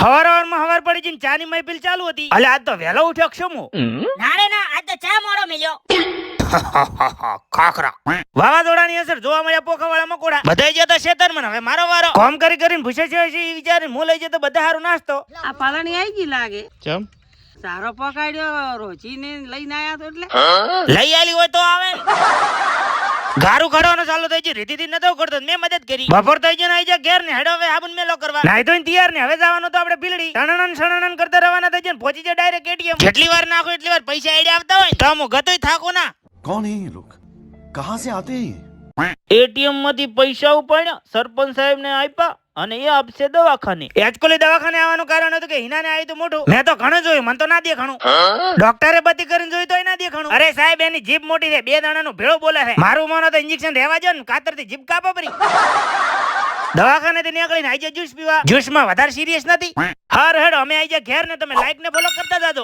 હવાર પડી જઈને ચાની મહેફિલ ચાલુ હતી. અલે આજ તો વહેલો ઉઠ્યો ક્ષમો. ના રે ના, આજ તો ચા મોડો મિલ્યો. ખાખરા વાવાઝોડાની અસર જોવા મળ્યા પોખાવાળા મકોડા. બધાય જતા શેતરમાં, હવે મારો વારો. કામ કરીને ભૂસે છે એ વિચારીને હું લઈ જતો બધા હારું નાસ્તો. આ પાલણી આવી ગઈ લાગે. ચમ સારો પકડ્યો, રોજીને લઈને આયા તો એટલે લઈ આલી હોય તો આવે ને. ગારું કાઢવાનો ચાલુ થઈ ગયું. રીતિથી નતો કરતો, મેં મદદ કરી. બપોર થઈ ગયો ને આઈ જા ઘેર ને હેડો હવે સાબુન મેલો કરવા. નાઈ તો તૈયાર ને હવે જવાનું તો આપણે પીલડી સણણન કરતા રવાના થઈ જાય. પહોંચી જાય ડાયરેક્ટ એટીએમ. જેટલી વાર નાખો એટલી વાર પૈસા આઈડિયા આવતા હોય તો હું ગતોય થાકો ના. कौन है ये लोग? कहाँ से आते हैं? એટીએમ માંથી પૈસા ઉપાડ્યા, સરપંચ સાહેબ ને આપ્યા અને એ આપશે દવાખાને. આજકોલી દવાખાને આવવાનું કારણ હતું કે હિનાને આવી તો મોટું. મેં તો ઘણું જોયું, મને તો ના દેખાણું. ડોક્ટરે બધી કરીને જોયું તો ના દેખાણું. અરે સાહેબ એની જીભ મોટી છે, 2 દાણાનો ભેળો બોલે છે. મારું માનો તો ઇન્જેક્શન રહેવા જો ને, કાતર થી જીભ કાપા પડી. દવાખાને થી નીકળીને આઈ જ્યુસ પીવા. જ્યુસ માં વધારે સિરિયસ નથી. હર હેડ અમે આઈ જા ઘેર ને તમે લાઈક ને ફોલો કરતા જાજો.